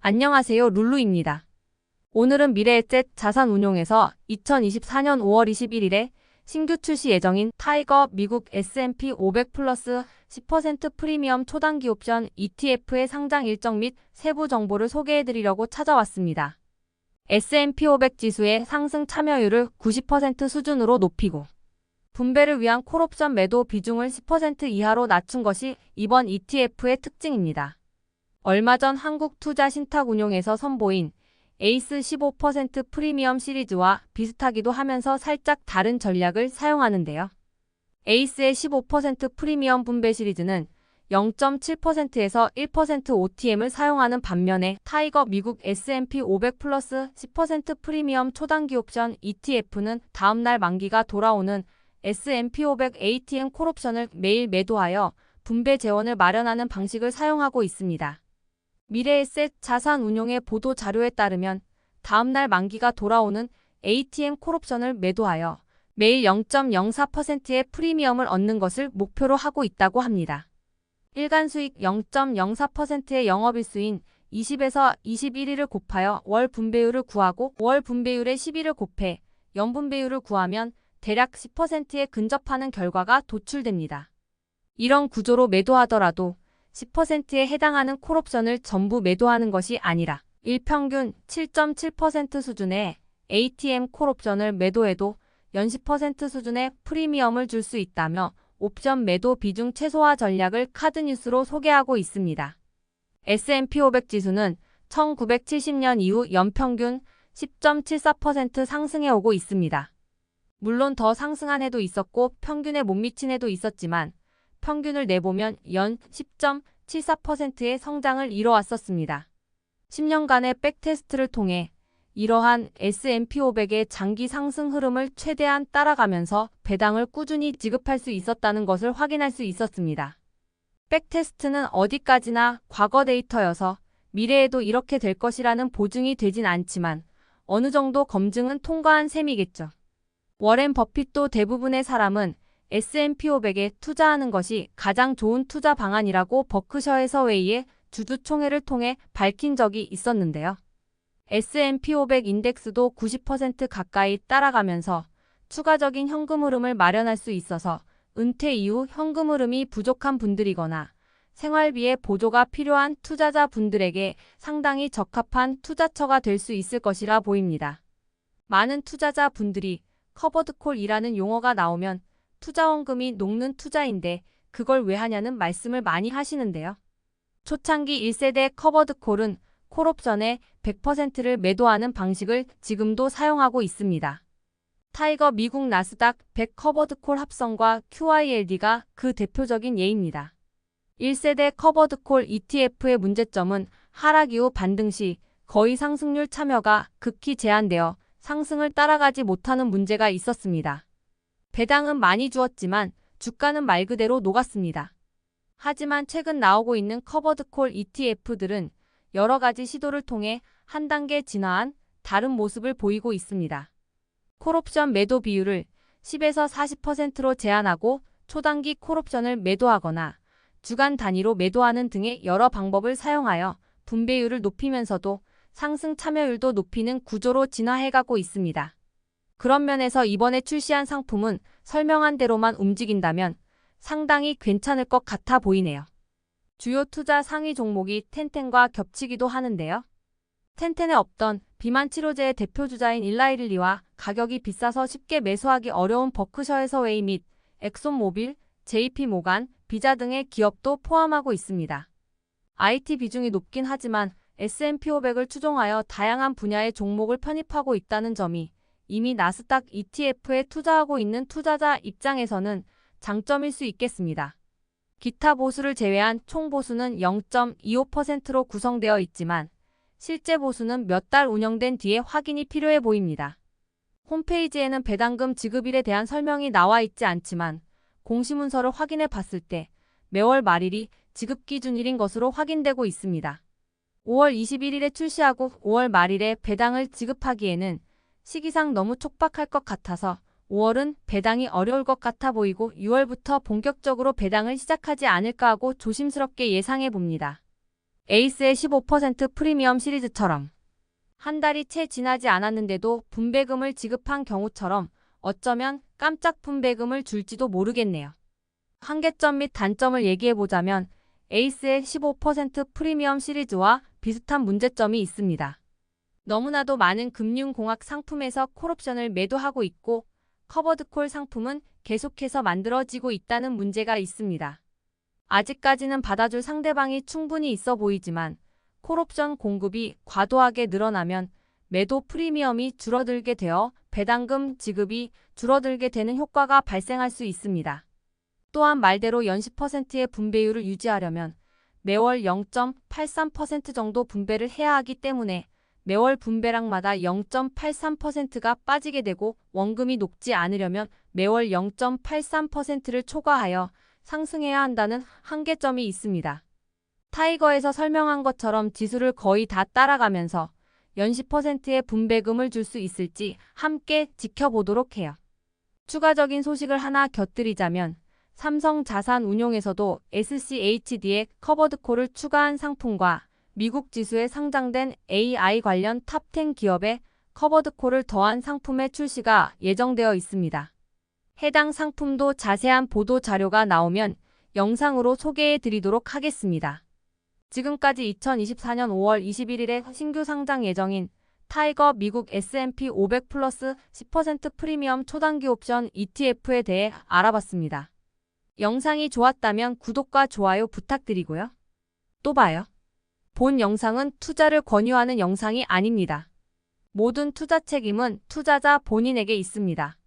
안녕하세요, 룰루입니다. 오늘은 미래에셋 자산운용에서 2024년 5월 21일에 신규 출시 예정인 타이거 미국 S&P 500 플러스 10% 프리미엄 초단기 옵션 ETF의 상장 일정 및 세부 정보를 소개해드리려고 찾아왔습니다. S&P 500 지수의 상승 참여율을 90% 수준으로 높이고 분배를 위한 콜옵션 매도 비중을 10% 이하로 낮춘 것이 이번 ETF의 특징입니다. 얼마 전 한국투자신탁운용에서 선보인 에이스 15% 프리미엄 시리즈와 비슷하기도 하면서 살짝 다른 전략을 사용하는데요. 에이스의 15% 프리미엄 분배 시리즈는 0.7%에서 1% OTM을 사용하는 반면에 타이거 미국 S&P 500 플러스 10% 프리미엄 초단기 옵션 ETF는 다음날 만기가 돌아오는 S&P 500 ATM 콜옵션을 매일 매도하여 분배 재원을 마련하는 방식을 사용하고 있습니다. 미래에셋 자산운용의 보도 자료에 따르면 다음날 만기가 돌아오는 ATM 콜옵션을 매도하여 매일 0.04%의 프리미엄을 얻는 것을 목표로 하고 있다고 합니다. 일간 수익 0.04%의 영업일수인 20에서 21일을 곱하여 월 분배율을 구하고 월 분배율의 10일을 곱해 연 분배율을 구하면 대략 10%에 근접하는 결과가 도출됩니다. 이런 구조로 매도하더라도 10%에 해당하는 콜옵션을 전부 매도하는 것이 아니라 일평균 7.7% 수준의 ATM 콜옵션을 매도해도 연 10% 수준의 프리미엄을 줄 수 있다며 옵션 매도 비중 최소화 전략을 카드뉴스로 소개하고 있습니다. S&P 500 지수는 1970년 이후 연평균 10.74% 상승해 오고 있습니다. 물론 더 상승한 해도 있었고 평균에 못 미친 해도 있었지만 평균을 내보면 연 10.74%의 성장을 이뤄왔었습니다. 10년간의 백테스트를 통해 이러한 S&P 500의 장기 상승 흐름을 최대한 따라가면서 배당을 꾸준히 지급할 수 있었다는 것을 확인할 수 있었습니다. 백테스트는 어디까지나 과거 데이터여서 미래에도 이렇게 될 것이라는 보증이 되진 않지만 어느 정도 검증은 통과한 셈이겠죠. 워렌 버핏도 대부분의 사람은 S&P 500에 투자하는 것이 가장 좋은 투자 방안이라고 버크셔 해서웨이의 주주총회를 통해 밝힌 적이 있었는데요. S&P 500 인덱스도 90% 가까이 따라가면서 추가적인 현금 흐름을 마련할 수 있어서 은퇴 이후 현금 흐름이 부족한 분들이거나 생활비에 보조가 필요한 투자자 분들에게 상당히 적합한 투자처가 될 수 있을 것이라 보입니다. 많은 투자자 분들이 커버드콜이라는 용어가 나오면 투자원금이 녹는 투자인데 그걸 왜 하냐는 말씀을 많이 하시는데요. 초창기 1세대 커버드콜은 콜옵션의 100%를 매도하는 방식을 지금도 사용하고 있습니다. 타이거 미국 나스닥 100 커버드콜 합성과 QYLD가 그 대표적인 예입니다. 1세대 커버드콜 ETF의 문제점은 하락 이후 반등 시 거의 상승률 참여가 극히 제한되어 상승을 따라가지 못하는 문제가 있었습니다. 배당은 많이 주었지만 주가는 말 그대로 녹았습니다. 하지만 최근 나오고 있는 커버드콜 ETF들은 여러 가지 시도를 통해 한 단계 진화한 다른 모습을 보이고 있습니다. 콜옵션 매도 비율을 10에서 40%로 제한하고 초단기 콜옵션을 매도하거나 주간 단위로 매도하는 등의 여러 방법을 사용하여 분배율을 높이면서도 상승 참여율도 높이는 구조로 진화해가고 있습니다. 그런 면에서 이번에 출시한 상품은 설명한 대로만 움직인다면 상당히 괜찮을 것 같아 보이네요. 주요 투자 상위 종목이 텐텐과 겹치기도 하는데요. 텐텐에 없던 비만 치료제의 대표주자인 일라이릴리와 가격이 비싸서 쉽게 매수하기 어려운 버크셔 해서웨이 및 엑손모빌, JP모간, 비자 등의 기업도 포함하고 있습니다. IT 비중이 높긴 하지만 S&P 500을 추종하여 다양한 분야의 종목을 편입하고 있다는 점이 이미 나스닥 ETF에 투자하고 있는 투자자 입장에서는 장점일 수 있겠습니다. 기타 보수를 제외한 총 보수는 0.25%로 구성되어 있지만 실제 보수는 몇 달 운영된 뒤에 확인이 필요해 보입니다. 홈페이지에는 배당금 지급일에 대한 설명이 나와 있지 않지만 공시문서를 확인해 봤을 때 매월 말일이 지급 기준일인 것으로 확인되고 있습니다. 5월 21일에 출시하고 5월 말일에 배당을 지급하기에는 시기상 너무 촉박할 것 같아서 5월은 배당이 어려울 것 같아 보이고 6월부터 본격적으로 배당을 시작하지 않을까 하고 조심스럽게 예상해 봅니다. 에이스의 15% 프리미엄 시리즈처럼 한 달이 채 지나지 않았는데도 분배금을 지급한 경우처럼 어쩌면 깜짝 분배금을 줄지도 모르겠네요. 한계점 및 단점을 얘기해보자면 에이스의 15% 프리미엄 시리즈와 비슷한 문제점이 있습니다. 너무나도 많은 금융공학 상품에서 콜옵션을 매도하고 있고 커버드콜 상품은 계속해서 만들어지고 있다는 문제가 있습니다. 아직까지는 받아줄 상대방이 충분히 있어 보이지만 콜옵션 공급이 과도하게 늘어나면 매도 프리미엄이 줄어들게 되어 배당금 지급이 줄어들게 되는 효과가 발생할 수 있습니다. 또한 말대로 연 10%의 분배율을 유지하려면 매월 0.83% 정도 분배를 해야 하기 때문에 매월 분배량마다 0.83%가 빠지게 되고 원금이 녹지 않으려면 매월 0.83%를 초과하여 상승해야 한다는 한계점이 있습니다. 타이거에서 설명한 것처럼 지수를 거의 다 따라가면서 연 10%의 분배금을 줄 수 있을지 함께 지켜보도록 해요. 추가적인 소식을 하나 곁들이자면 삼성자산운용에서도 SCHD에 커버드콜을 추가한 상품과 미국 지수에 상장된 AI 관련 탑10 기업에 커버드콜을 더한 상품의 출시가 예정되어 있습니다. 해당 상품도 자세한 보도 자료가 나오면 영상으로 소개해 드리도록 하겠습니다. 지금까지 2024년 5월 21일에 신규 상장 예정인 타이거 미국 S&P 500 플러스 10% 프리미엄 초단기 옵션 ETF에 대해 알아봤습니다. 영상이 좋았다면 구독과 좋아요 부탁드리고요. 또 봐요. 본 영상은 투자를 권유하는 영상이 아닙니다. 모든 투자 책임은 투자자 본인에게 있습니다.